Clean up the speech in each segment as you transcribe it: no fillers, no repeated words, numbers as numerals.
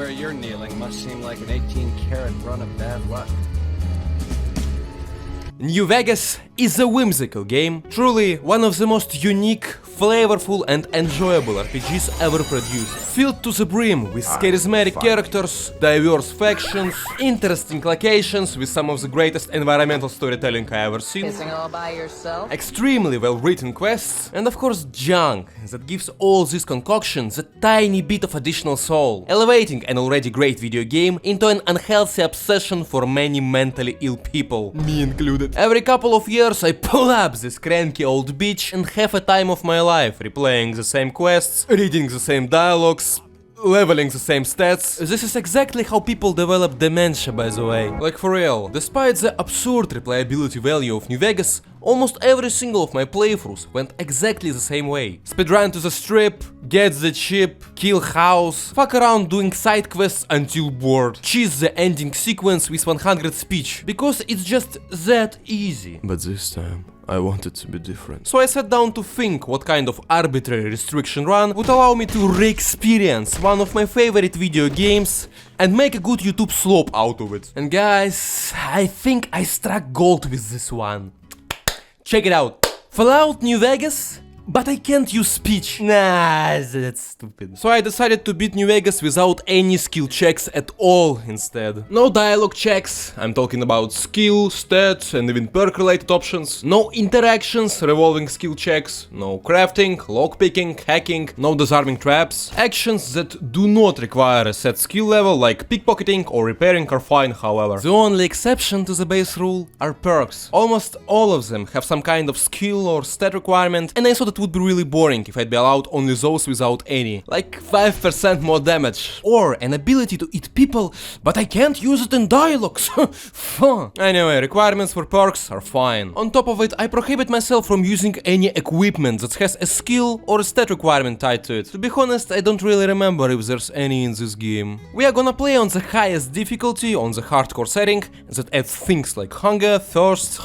where you're kneeling must seem like an 18-karat run of bad luck. New Vegas is a whimsical game, truly one of the most unique, flavorful and enjoyable RPGs ever produced. Filled to the brim with charismatic characters, diverse factions, interesting locations with some of the greatest environmental storytelling I ever seen, Kissing all by yourself? extremely well written quests, and of course junk that gives all this concoction a tiny bit of additional soul, elevating an already great video game into an unhealthy obsession for many mentally ill people, me included. Every couple of years I pull up this cranky old bitch and have a time of my life, replaying the same quests, reading the same dialogues, leveling the same stats. This is exactly how people develop dementia, by the way. Like for real, despite the absurd replayability value of New Vegas, almost every single of my playthroughs went exactly the same way. Speedrun to the strip, get the chip, kill house, fuck around doing side quests until bored, cheese the ending sequence with 100 speech, because it's just that easy. But this time, I want it to be different. So I sat down to think what kind of arbitrary restriction run would allow me to re-experience one of my favorite video games and make a good YouTube slope out of it. And guys, I think I struck gold with this one. Check it out. Fallout New Vegas? But I can't use speech. Nah, that's stupid. So I decided to beat New Vegas without any skill checks at all instead. No dialogue checks, I'm talking about skill, stats and even perk related options. No interactions, revolving skill checks. No crafting, lockpicking, hacking, no disarming traps. Actions that do not require a set skill level like pickpocketing or repairing are fine, however. The only exception to the base rule are perks. Almost all of them have some kind of skill or stat requirement, and I thought it would be really boring if I'd be allowed only those without any. Like 5% more damage. Or an ability to eat people, but I can't use it in dialogues. Fun. Anyway, requirements for perks are fine. On top of it, I prohibit myself from using any equipment that has a skill or a stat requirement tied to it. To be honest, I don't really remember if there's any in this game. We are gonna play on the highest difficulty, on the hardcore setting, that adds things like hunger, thirst,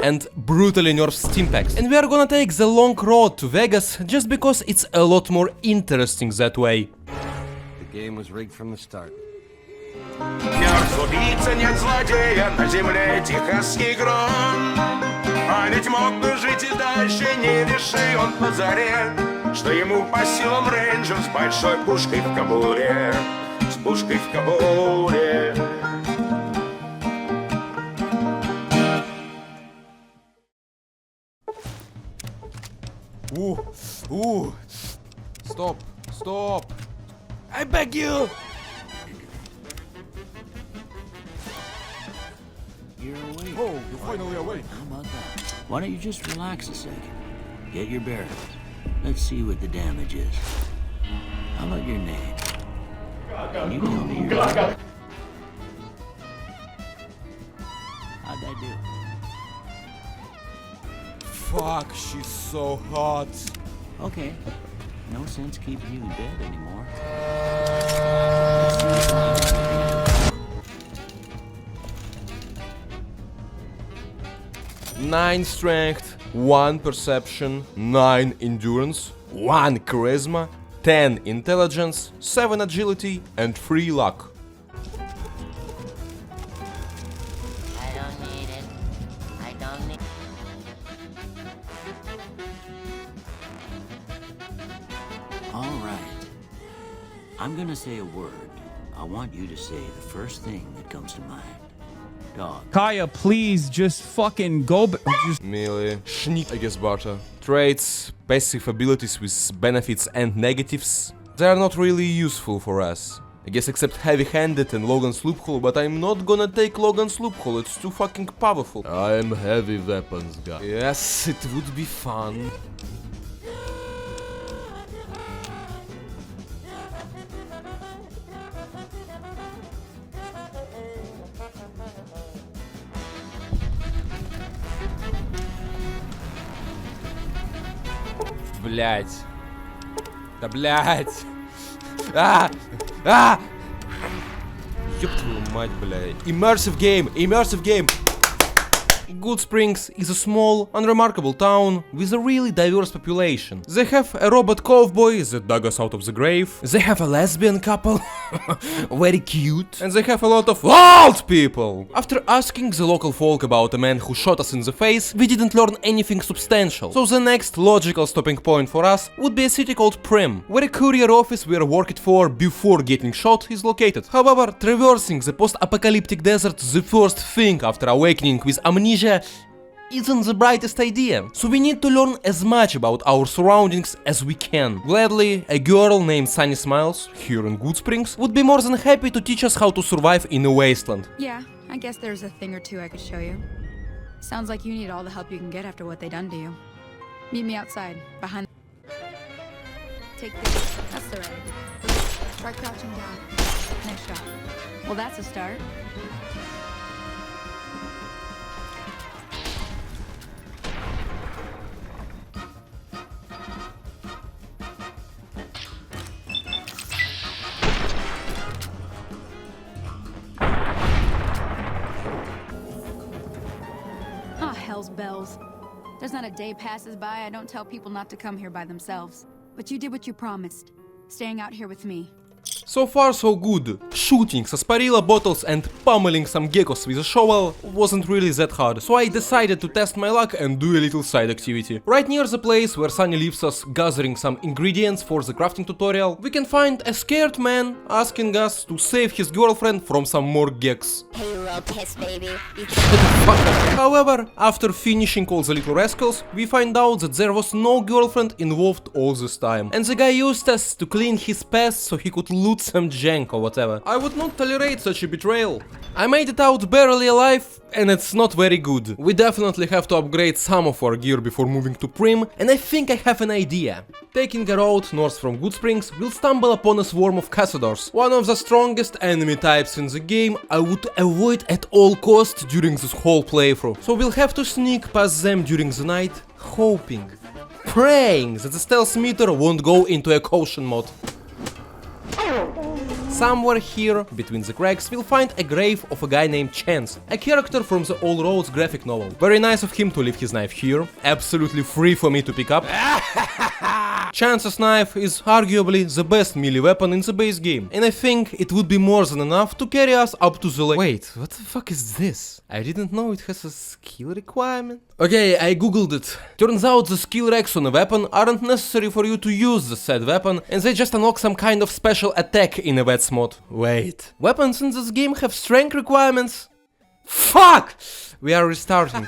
and brutally nerfs steam packs. And we are gonna take the long road to Vegas just because it's a lot more interesting that way. The game was rigged from the start. Нет убийца, нет злодея, на земле техасский гром. А ведь мог бы жить и дальше, не реши он по заре, что ему по силам рейнджер с большой пушкой в кобуре, с пушкой в кобуре. Stop, stop. I beg you. You're awake. Oh, you're finally awake. How about that? Why don't you just relax a second? Get your bearings. Let's see what the damage is. How about your name? Can you tell me your name? How'd that do? Fuck, she's so hot. Okay. No sense keeping you in bed anymore. 9 strength, 1 perception, 9 endurance, 1 charisma, 10 intelligence, 7 agility and 3 luck. I don't need it. I don't need All right. I'm gonna say a word. I want you to say the first thing that comes to mind. Dog. Kaya, please just fucking go. Just Melee, Schnick, I guess barter. Traits, passive abilities with benefits and negatives. They are not really useful for us. I guess except heavy-handed and Logan's loophole, but I'm not gonna take Logan's loophole, it's too fucking powerful. I'm heavy weapons guy. Yes, it would be fun. Блять. Да блять. Ёб твою мать, блядь. Immersive game, immersive game. Good Springs is a small, unremarkable town with a really diverse population. They have a robot cowboy that dug us out of the grave. They have a lesbian couple. Very cute. And they have a lot of old people. After asking the local folk about a man who shot us in the face, we didn't learn anything substantial. So the next logical stopping point for us would be a city called Prim, where a courier office we worked for before getting shot is located. However, traversing the post-apocalyptic desert the first thing after awakening with amnesia isn't the brightest idea, so we need to learn as much about our surroundings as we can. Gladly, a girl named Sunny Smiles, here in Good Springs, would be more than happy to teach us how to survive in a wasteland. Yeah, I guess there's a thing or two I could show you. Sounds like you need all the help you can get after what they done to you. Meet me outside, behind. Take this. That's the right. Try crouching down. Next shot. Well, that's a start. Hell's bells. There's not a day passes by I don't tell people not to come here by themselves. But you did what you promised, staying out here with me. So far so good. Shooting sarsaparilla bottles and pummeling some geckos with a shovel wasn't really that hard, so I decided to test my luck and do a little side activity. Right near the place where Sunny leaves us gathering some ingredients for the crafting tutorial, we can find a scared man asking us to save his girlfriend from some more gecks. Hey, you little piss baby. However, after finishing all the little rascals, we find out that there was no girlfriend involved all this time, and the guy used us to clean his past so he could loot some jank or whatever. I would not tolerate such a betrayal. I made it out barely alive, and it's not very good. We definitely have to upgrade some of our gear before moving to Prim, and I think I have an idea. Taking a road north from Good Springs, we'll stumble upon a swarm of Cazadors, one of the strongest enemy types in the game I would avoid at all costs during this whole playthrough. So we'll have to sneak past them during the night, hoping, praying that the stealth meter won't go into a caution mode. Somewhere here, between the cracks, we'll find a grave of a guy named Chance, a character from the All Roads graphic novel. Very nice of him to leave his knife here, absolutely free for me to pick up. Chance's knife is arguably the best melee weapon in the base game, and I think it would be more than enough to carry us up to the Wait, what the fuck is this? I didn't know it has a skill requirement. Okay, I googled it. Turns out the skill regs on a weapon aren't necessary for you to use the said weapon, and they just unlock some kind of special attack in a VETS mod. Wait, weapons in this game have strength requirements? Fuck! We are restarting.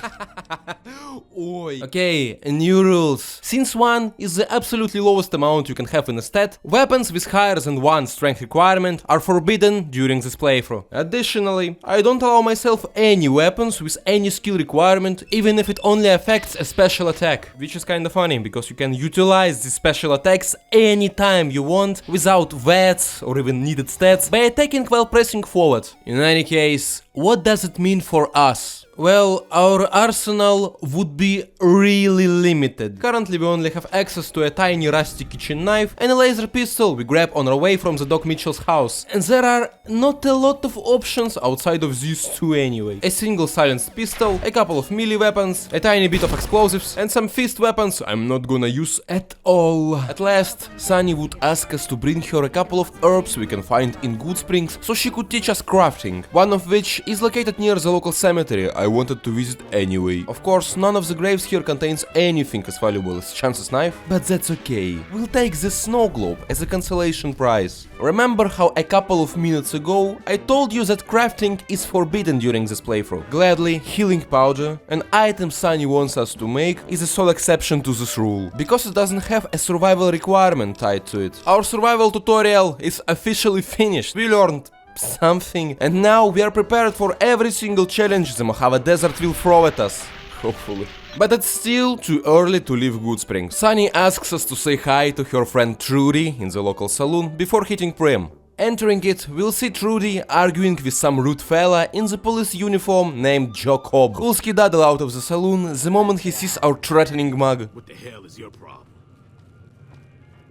Oi. Okay, new rules. Since 1 is the absolutely lowest amount you can have in a stat, weapons with higher than 1 strength requirement are forbidden during this playthrough. Additionally, I don't allow myself any weapons with any skill requirement, even if it only affects a special attack. Which is kinda funny, because you can utilize these special attacks anytime you want, without VETS or even needed stats, by attacking while pressing forward. In any case, what does it mean for us? Well, our arsenal would be really limited. Currently we only have access to a tiny rusty kitchen knife and a laser pistol we grab on our way from the Doc Mitchell's house. And there are not a lot of options outside of these two anyway. A single silenced pistol, a couple of melee weapons, a tiny bit of explosives, and some fist weapons I'm not gonna use at all. At last, Sunny would ask us to bring her a couple of herbs we can find in Good Springs so she could teach us crafting, one of which is located near the local cemetery I wanted to visit anyway. Of course, none of the graves here contains anything as valuable as Chance's knife, but that's okay. We'll take the snow globe as a consolation prize. Remember how a couple of minutes ago I told you that crafting is forbidden during this playthrough? Gladly, healing powder, an item Sunny wants us to make, is a sole exception to this rule, because it doesn't have a survival requirement tied to it. Our survival tutorial is officially finished. We learned something, and now we are prepared for every single challenge the Mojave Desert will throw at us, hopefully. But it's still too early to leave Good Springs. Sunny asks us to say hi to her friend Trudy in the local saloon before hitting Prim. Entering it, we'll see Trudy arguing with some rude fella in the police uniform named Joe Cobb, who'll skedaddle out of the saloon the moment he sees our threatening mug. What the hell is your problem?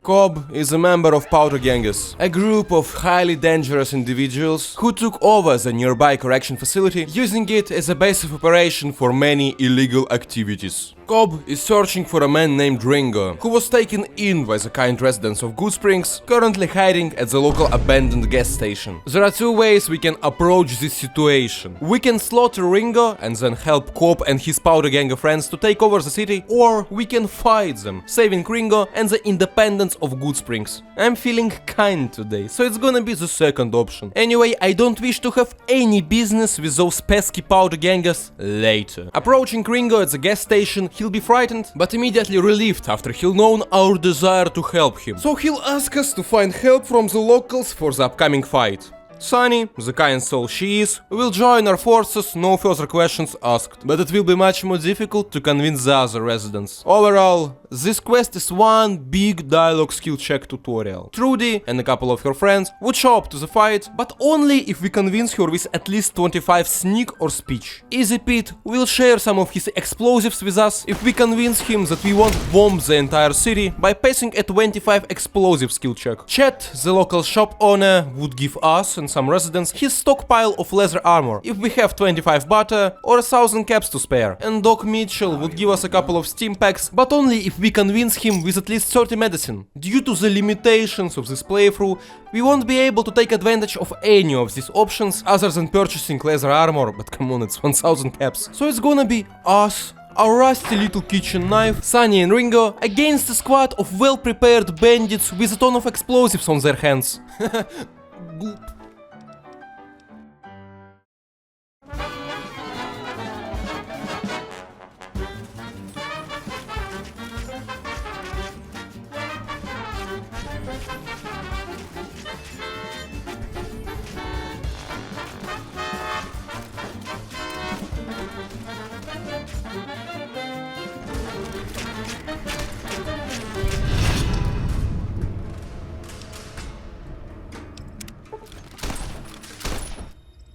Cobb is a member of Powder Ganges, a group of highly dangerous individuals who took over the nearby correction facility, using it as a base of operation for many illegal activities. Cobb is searching for a man named Ringo, who was taken in by the kind residents of Good Springs, currently hiding at the local abandoned gas station. There are two ways we can approach this situation. We can slaughter Ringo and then help Cobb and his powder gang of friends to take over the city, or we can fight them, saving Ringo and the independence of Good Springs. I'm feeling kind today, so it's gonna be the second option. Anyway, I don't wish to have any business with those pesky powder gangers later. Approaching Ringo at the gas station, he'll be frightened, but immediately relieved after he'll know our desire to help him. So he'll ask us to find help from the locals for the upcoming fight. Sunny, the kind soul she is, will join our forces, no further questions asked. But it will be much more difficult to convince the other residents. Overall, this quest is one big dialogue skill check tutorial. Trudy and a couple of her friends would show up to the fight, but only if we convince her with at least 25 sneak or speech. Easy Pete will share some of his explosives with us if we convince him that we won't bomb the entire city by passing a 25 explosive skill check. Chet, the local shop owner, would give us and some residents his stockpile of leather armor if we have 25 butter or 1000 caps to spare, and Doc Mitchell would give us a couple of steam packs, but only if we convince him with at least 30 medicine. Due to the limitations of this playthrough, we won't be able to take advantage of any of these options other than purchasing leather armor, but come on, it's 1000 caps. So it's gonna be us, our rusty little kitchen knife, Sunny and Ringo, against a squad of well-prepared bandits with a ton of explosives on their hands. Gloop.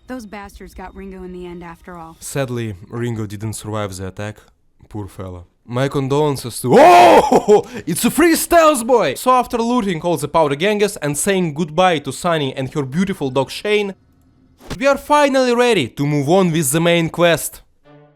Those bastards got Ringo in the end after all. Sadly, Ringo didn't survive the attack. Poor fella. My condolences to— Oh! It's a free stealth boy! So after looting all the powder gangers and saying goodbye to Sunny and her beautiful dog Shane, we are finally ready to move on with the main quest.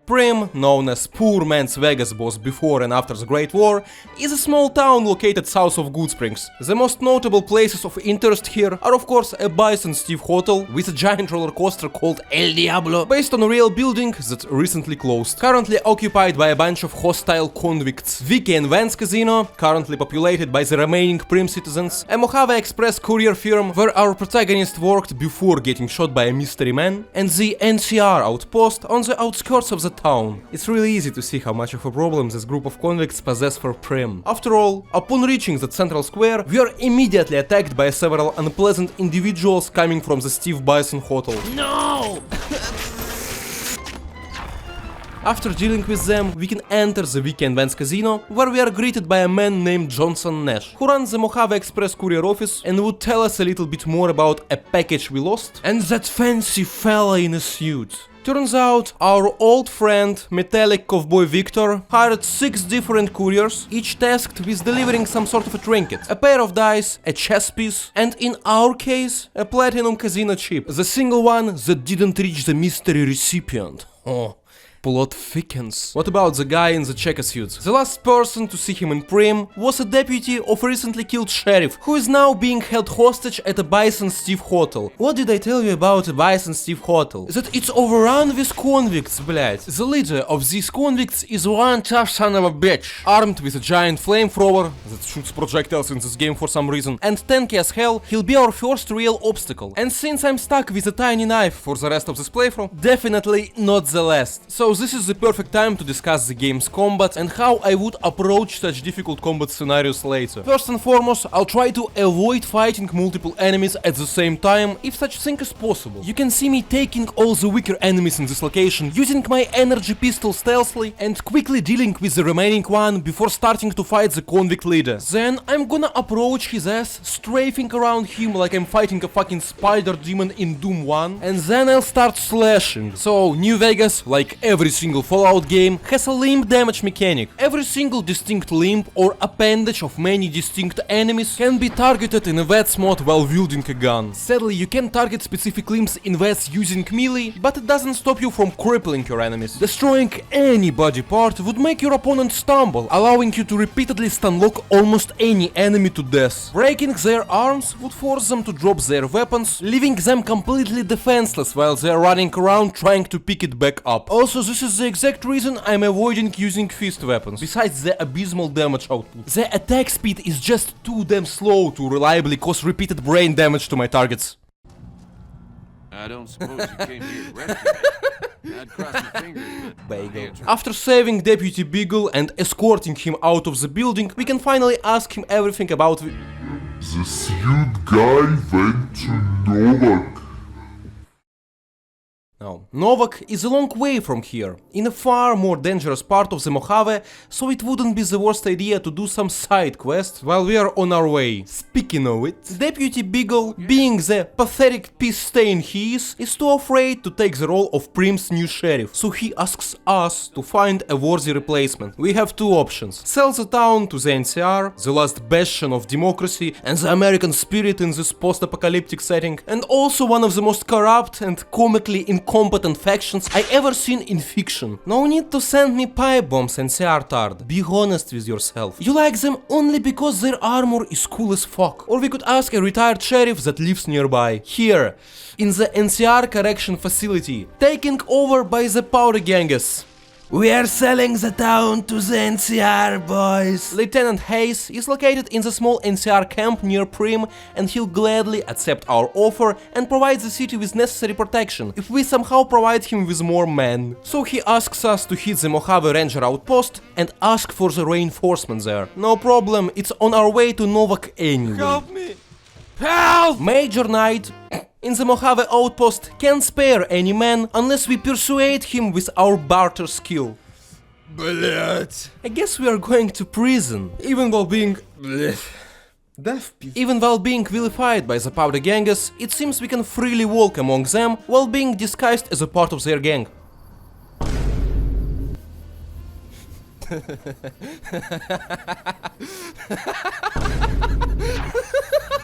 Prim, known as Poor Man's Vegas boss before and after the Great War, is a small town located south of Good Springs. The most notable places of interest here are of course a Bison Steve hotel with a giant roller coaster called El Diablo, based on a real building that recently closed, currently occupied by a bunch of hostile convicts. Vicky and Vance Casino, currently populated by the remaining Prim citizens, a Mojave Express courier firm where our protagonist worked before getting shot by a mystery man, and the NCR outpost on the outskirts of the town. It's really easy to see how much of a problem this group of convicts possess for Prim. After all, upon reaching that central square, we are immediately attacked by several unpleasant individuals coming from the Steve Bison hotel. No! After dealing with them, we can enter the Vicky and Vance Casino, where we are greeted by a man named Johnson Nash, who runs the Mojave Express courier office and would tell us a little bit more about a package we lost and that fancy fella in a suit. Turns out, our old friend, metallic cowboy Victor, hired 6 different couriers, each tasked with delivering some sort of a trinket, a pair of dice, a chess piece, and in our case, a platinum casino chip, the single one that didn't reach the mystery recipient. Oh. Plot thickens. What about the guy in the checker suit? The last person to see him in Prim was a deputy of a recently killed sheriff, who is now being held hostage at a Bison Steve hotel. What did I tell you about a Bison Steve hotel? That it's overrun with convicts, блять. The leader of these convicts is one tough son of a bitch, armed with a giant flamethrower that shoots projectiles in this game for some reason, and tanky as hell. He'll be our first real obstacle. And since I'm stuck with a tiny knife for the rest of this playthrough, definitely not the last. So this is the perfect time to discuss the game's combat and how I would approach such difficult combat scenarios later. First and foremost, I'll try to avoid fighting multiple enemies at the same time, if such thing is possible. You can see me taking all the weaker enemies in this location, using my energy pistol stealthily and quickly dealing with the remaining one before starting to fight the convict leader. Then I'm gonna approach his ass, strafing around him like I'm fighting a fucking spider demon in Doom 1, and then I'll start slashing. So New Vegas, like every Every single Fallout game has a limb damage mechanic. Every single distinct limb or appendage of many distinct enemies can be targeted in a VETS mod while wielding a gun. Sadly, you can target specific limbs in VETS using melee, but it doesn't stop you from crippling your enemies. Destroying any body part would make your opponent stumble, allowing you to repeatedly stunlock almost any enemy to death. Breaking their arms would force them to drop their weapons, leaving them completely defenseless while they are running around trying to pick it back up. Also, this is the exact reason I'm avoiding using fist weapons, besides the abysmal damage output. The attack speed is just too damn slow to reliably cause repeated brain damage to my targets. I don't suppose you came here to rescue me. I'd cross my fingers, but my hands are... After saving Deputy Beagle and escorting him out of the building, we can finally ask him everything about The suit guy went to Novak. Now, Novak is a long way from here, in a far more dangerous part of the Mojave, so it wouldn't be the worst idea to do some side quests while we are on our way. Speaking of it, Deputy Beagle, being the pathetic peace stain he is too afraid to take the role of Prim's new sheriff, so he asks us to find a worthy replacement. We have two options: sell the town to the NCR, the last bastion of democracy and the American spirit in this post-apocalyptic setting, and also one of the most corrupt and comically incompetent factions I ever seen in fiction. No need to send me pipe bombs, NCR tard. Be honest with yourself. You like them only because their armor is cool as fuck. Or we could ask a retired sheriff that lives nearby. Here, in the NCR correction facility, taken over by the powder gangers. We are selling the town to the NCR, boys. Lieutenant Hayes is located in the small NCR camp near Prim, and he'll gladly accept our offer and provide the city with necessary protection if we somehow provide him with more men. So he asks us to hit the Mojave Ranger outpost and ask for the reinforcement there. No problem, it's on our way to Novak anyway. Help me! Help! Major Knight in the Mojave outpost can't spare any man unless we persuade him with our barter skill. Блять. I guess we are going to prison, even while being... Even while being vilified by the powder gangers, it seems we can freely walk among them while being disguised as a part of their gang.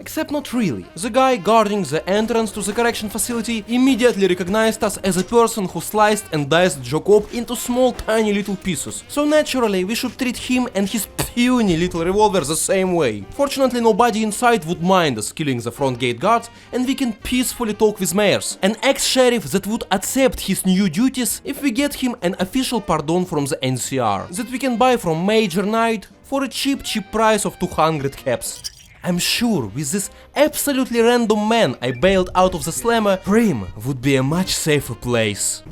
Except not really. The guy guarding the entrance to the correction facility immediately recognized us as a person who sliced and diced Jacob into small tiny little pieces. So naturally we should treat him and his puny little revolver the same way. Fortunately nobody inside would mind us killing the front gate guards, and we can peacefully talk with Mayers, an ex-sheriff that would accept his new duties if we get him an official pardon from the NCR, that we can buy from Major Knight for a cheap price of 200 caps. I'm sure with this absolutely random man I bailed out of the slammer, Prim would be a much safer place.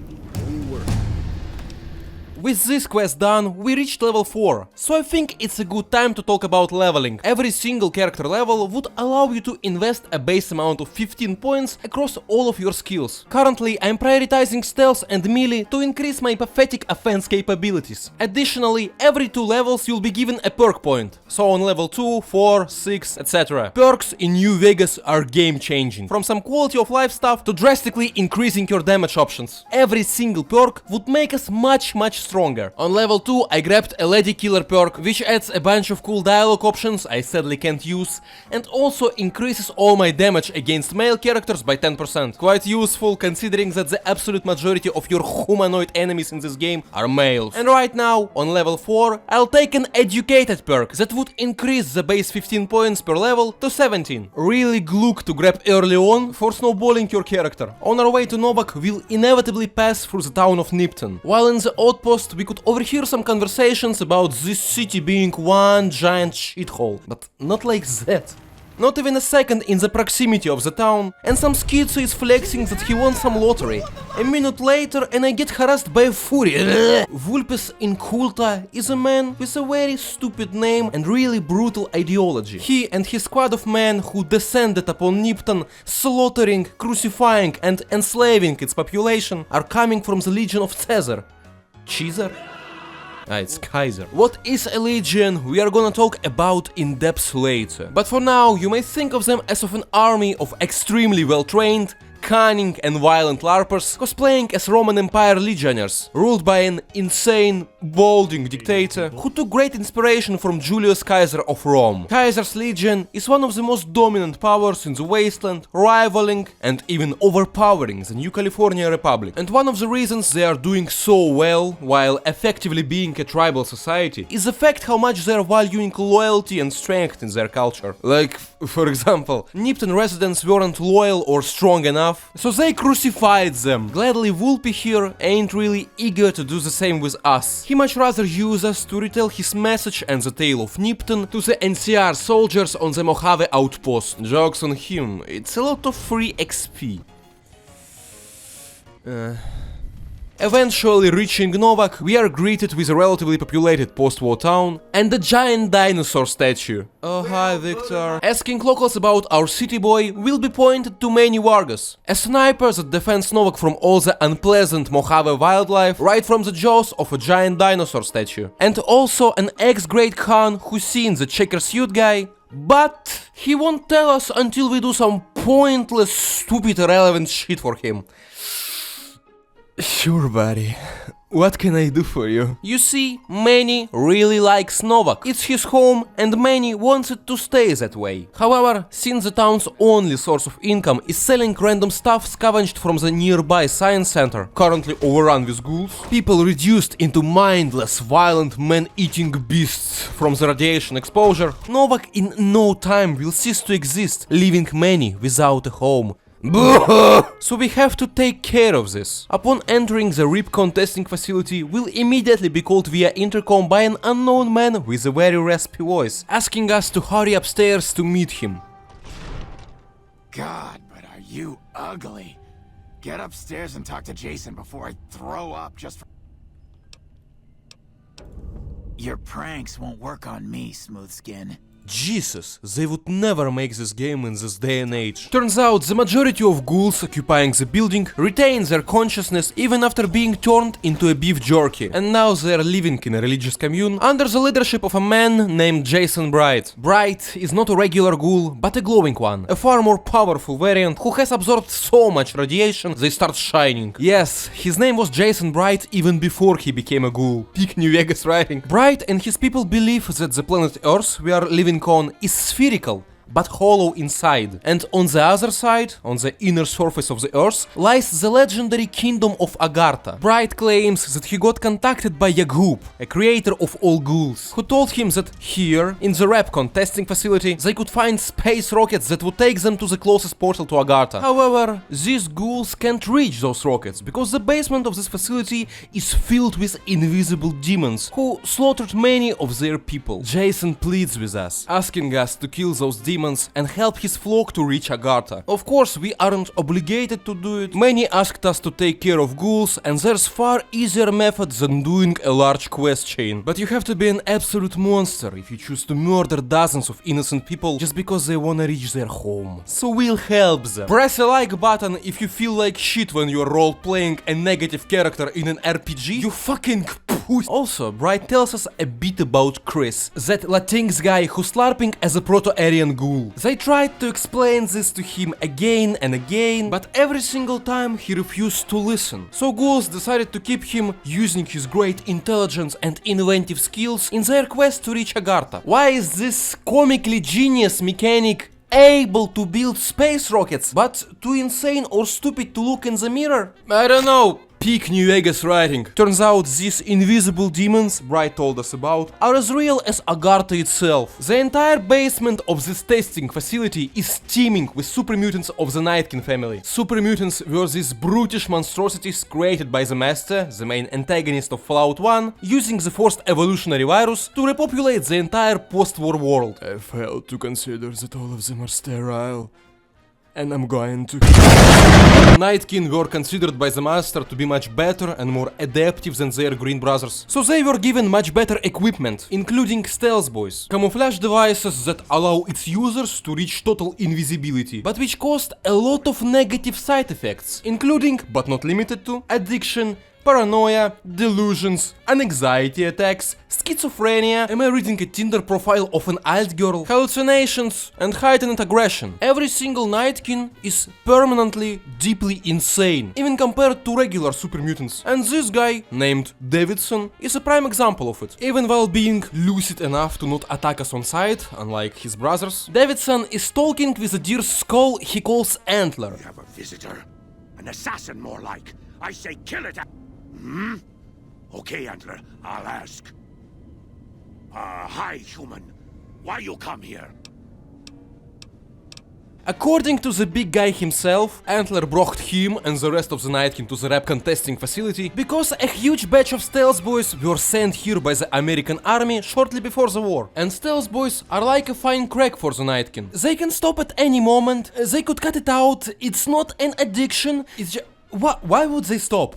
With this quest done, we reached level 4, so I think it's a good time to talk about leveling. Every single character level would allow you to invest a base amount of 15 points across all of your skills. Currently, I'm prioritizing stealth and melee to increase my pathetic offense capabilities. Additionally, every 2 levels you'll be given a perk point, so on level 2, 4, 6, etc. Perks in New Vegas are game-changing, from some quality of life stuff to drastically increasing your damage options. Every single perk would make us much stronger. On level 2 I grabbed a Lady Killer perk, which adds a bunch of cool dialogue options I sadly can't use, and also increases all my damage against male characters by 10%. Quite useful considering that the absolute majority of your humanoid enemies in this game are males. And right now, on level 4, I'll take an Educated perk that would increase the base 15 points per level to 17. Really gluck to grab early on for snowballing your character. On our way to Novak, we'll inevitably pass through the town of Nipton. While in the outpost, we could overhear some conversations about this city being one giant shithole, but not like that. Not even a second in the proximity of the town, and some schizo is flexing that he won some lottery. A minute later and I get harassed by a fury. Vulpes Inculta is a man with a very stupid name and really brutal ideology. He and his squad of men who descended upon Nipton, slaughtering, crucifying and enslaving its population, are coming from the Legion of Caesar. Caesar? It's Kaiser. What is a legion we are gonna talk about in depth later. But for now, you may think of them as of an army of extremely well-trained, cunning and violent LARPers cosplaying as Roman Empire legionnaires, ruled by an insane, balding dictator who took great inspiration from Julius Caesar of Rome. Caesar's legion is one of the most dominant powers in the wasteland, rivaling and even overpowering the New California Republic. And one of the reasons they are doing so well, while effectively being a tribal society, is the fact how much they are valuing loyalty and strength in their culture. Like, for example, Nipton residents weren't loyal or strong enough, so they crucified them. Gladly Whoopi here ain't really eager to do the same with us. He much rather use us to retell his message and the tale of Nipton to the NCR soldiers on the Mojave outpost. Jokes on him, it's a lot of free XP. Eventually reaching Novak, we are greeted with a relatively populated post-war town and a giant dinosaur statue. Oh hi Victor. Asking locals about our city boy will be pointed to Manny Vargas, a sniper that defends Novak from all the unpleasant Mojave wildlife right from the jaws of a giant dinosaur statue. And also an ex-Great Khan who's seen the checker suit guy, but he won't tell us until we do some pointless, stupid, irrelevant shit for him. Sure, buddy. What can I do for you? You see, Manny really likes Novak. It's his home and Manny wants it to stay that way. However, since the town's only source of income is selling random stuff scavenged from the nearby science center, currently overrun with ghouls, people reduced into mindless, violent, man-eating beasts from the radiation exposure, Novak in no time will cease to exist, leaving Manny without a home. So we have to take care of this. Upon entering the RIPCon testing facility, we'll immediately be called via intercom by an unknown man with a very raspy voice, asking us to hurry upstairs to meet him. God, but are you ugly? Get upstairs and talk to Jason before I throw up just for... Your pranks won't work on me, smooth skin. Jesus, they would never make this game in this day and age. Turns out the majority of ghouls occupying the building retain their consciousness even after being turned into a beef jerky, and now they are living in a religious commune under the leadership of a man named Jason Bright. Bright is not a regular ghoul, but a glowing one, a far more powerful variant who has absorbed so much radiation they start shining. Yes, his name was Jason Bright even before he became a ghoul. Peak New Vegas writing. Bright and his people believe that the planet Earth we are living on is spherical, but hollow inside. And on the other side, on the inner surface of the Earth, lies the legendary kingdom of Agartha. Bright claims that he got contacted by Yaghoop, a creator of all ghouls, who told him that here, in the REPCON testing facility, they could find space rockets that would take them to the closest portal to Agartha. However, these ghouls can't reach those rockets, because the basement of this facility is filled with invisible demons, who slaughtered many of their people. Jason pleads with us, asking us to kill those demons and help his flock to reach Agartha. Of course, we aren't obligated to do it. Many asked us to take care of ghouls, and there's far easier methods than doing a large quest chain. But you have to be an absolute monster if you choose to murder dozens of innocent people just because they wanna reach their home. So we'll help them. Press a like button if you feel like shit when you're role-playing a negative character in an RPG, you fucking pussy. Also, Bright tells us a bit about Chris, that Latinx guy who's LARPing as a Proto-Aryan ghoul. They tried to explain this to him again and again, but every single time he refused to listen. So ghouls decided to keep him, using his great intelligence and inventive skills, in their quest to reach Agartha. Why is this comically genius mechanic able to build space rockets, but too insane or stupid to look in the mirror? I don't know. Peak New Vegas writing. Turns out these invisible demons Bright told us about are as real as Agartha itself. The entire basement of this testing facility is teeming with super mutants of the Nightkin family. Super mutants were these brutish monstrosities created by the Master, the main antagonist of Fallout 1, using the forced evolutionary virus to repopulate the entire post-war world. I fail to consider that all of them are sterile. And I'm going to... Nightkin were considered by the Master to be much better and more adaptive than their green brothers, so they were given much better equipment, including stealth boys, camouflage devices that allow its users to reach total invisibility, but which caused a lot of negative side effects, including, but not limited to, addiction, paranoia, delusions, anxiety attacks, schizophrenia, am I reading a Tinder profile of an alt girl, hallucinations, and heightened aggression. Every single Nightkin is permanently deeply insane, even compared to regular super mutants. And this guy, named Davidson, is a prime example of it. Even while being lucid enough to not attack us on sight, unlike his brothers, Davidson is talking with a deer skull he calls Antler. We have a visitor. An assassin, more like. I say kill it. Hmm? Okay, Antler, I'll ask. Hi, human. Why you come here? According to the big guy himself, Antler brought him and the rest of the Nightkin to the rap contesting facility because a huge batch of stealth boys were sent here by the American army shortly before the war. And stealth boys are like a fine crack for the Nightkin. They can stop at any moment, they could cut it out, it's not an addiction, it's just... Why would they stop?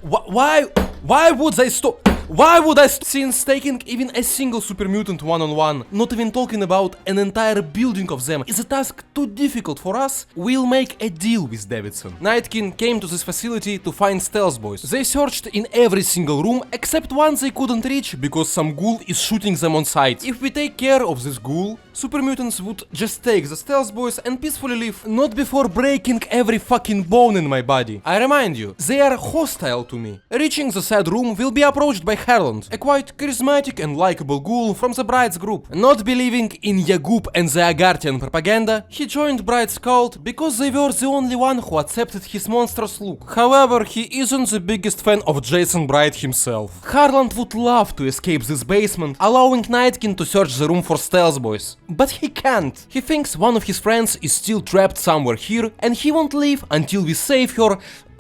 Why would they stop? Why would I stop? Since taking even a single super mutant one-on-one, not even talking about an entire building of them, is a task too difficult for us, we'll make a deal with Davidson. Nightkin came to this facility to find stealth boys. They searched in every single room except one they couldn't reach because some ghoul is shooting them on sight. If we take care of this ghoul, super mutants would just take the stealth boys and peacefully leave, not before breaking every fucking bone in my body. I remind you, they are hostile to me. Reaching the said room, we'll be approached by Harland, a quite charismatic and likable ghoul from the Bride's group. Not believing in Yagub and the Agartian propaganda, he joined Bride's cult because they were the only one who accepted his monstrous look. However, he isn't the biggest fan of Jason Bride himself. Harland would love to escape this basement, allowing Nightkin to search the room for stealth boys. But he can't. He thinks one of his friends is still trapped somewhere here and he won't leave until we save her,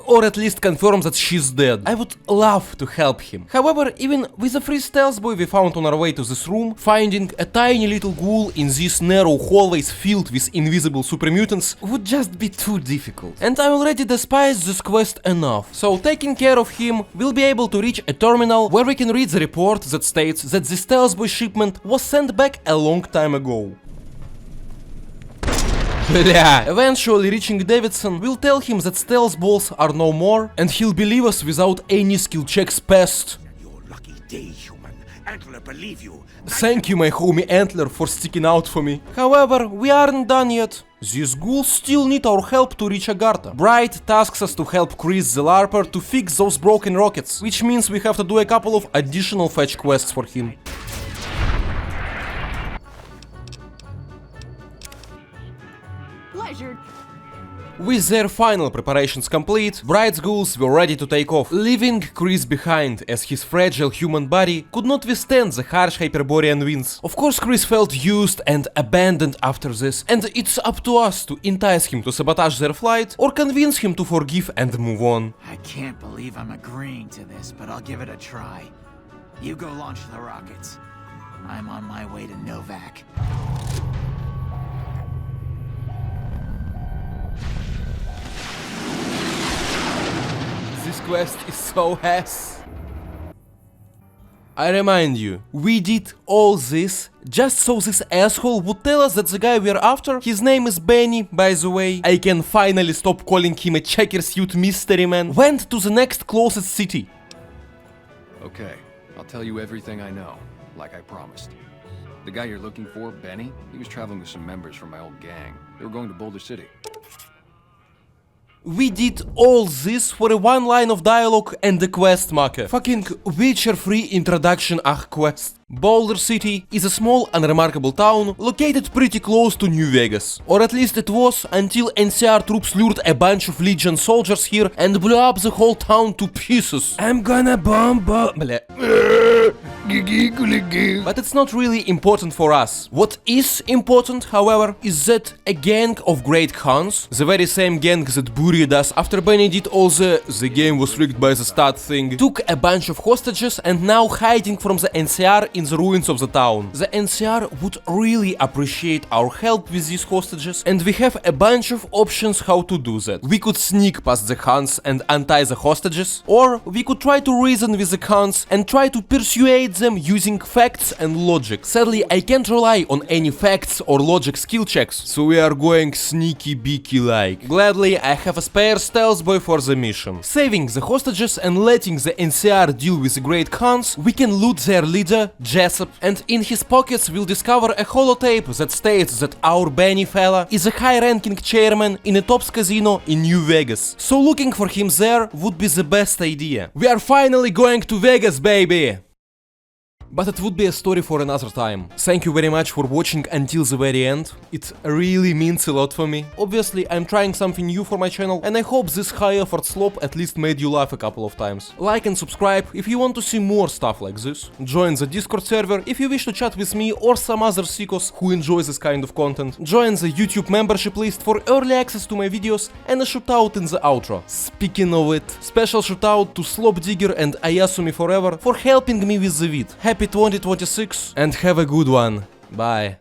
or at least confirm that she's dead. I would love to help him. However, even with the free stealth boy we found on our way to this room, finding a tiny little ghoul in these narrow hallways filled with invisible super mutants would just be too difficult. And I already despise this quest enough. So taking care of him, we'll be able to reach a terminal where we can read the report that states that the stealth boy shipment was sent back a long time ago. Eventually reaching Davidson, we'll tell him that stealth balls are no more, and he'll believe us without any skill checks passed. Your lucky day, human. Antler, believe you. Thank you, my homie Antler, for sticking out for me. However, we aren't done yet. These ghouls still need our help to reach Agartha. Bright tasks us to help Chris the LARPer to fix those broken rockets, which means we have to do a couple of additional fetch quests for him. With their final preparations complete, Bright's ghouls were ready to take off, leaving Chris behind as his fragile human body could not withstand the harsh Hyperborean winds. Of course, Chris felt used and abandoned after this, and it's up to us to entice him to sabotage their flight or convince him to forgive and move on. I can't believe I'm agreeing to this, but I'll give it a try. You go launch the rockets. I'm on my way to Novak. This quest is so ass. I remind you, we did all this just so this asshole would tell us that the guy we're after, his name is Benny, by the way, I can finally stop calling him a checker suit mystery man, went to the next closest city. Okay, I'll tell you everything I know, like I promised. The guy you're looking for, Benny, he was traveling with some members from my old gang. They were going to Boulder City. We did all this for a one line of dialogue and a quest marker. Fucking Witcher 3 introduction quest. Boulder City is a small unremarkable town located pretty close to New Vegas. Or at least it was until NCR troops lured a bunch of Legion soldiers here and blew up the whole town to pieces. I'm gonna bomb But it's not really important for us. What is important, however, is that a gang of Great Khans, the very same gang that buried us after Benny did all the game was rigged by the stat thing, took a bunch of hostages and now hiding from the NCR in the ruins of the town. The NCR would really appreciate our help with these hostages, and we have a bunch of options how to do that. We could sneak past the Khans and untie the hostages, or we could try to reason with the Khans and try to persuade beat them using facts and logic. Sadly, I can't rely on any facts or logic skill checks, so we are going sneaky beaky like. Gladly, I have a spare stealth boy for the mission. Saving the hostages and letting the NCR deal with the Great Khans, we can loot their leader, Jessup, and in his pockets we'll discover a holotape that states that our Benny fella is a high-ranking chairman in a Tops casino in New Vegas. So looking for him there would be the best idea. We are finally going to Vegas, baby! But it would be a story for another time. Thank you very much for watching until the very end. It really means a lot for me. Obviously, I'm trying something new for my channel, and I hope this high effort slop at least made you laugh a couple of times. Like and subscribe if you want to see more stuff like this. Join the Discord server if you wish to chat with me or some other sickos who enjoy this kind of content. Join the YouTube membership list for early access to my videos and a shoutout in the outro. Speaking of it, special shoutout to Slop Digger and Ayasumi Forever for helping me with the vid. Happy 2026 and have a good one. Bye.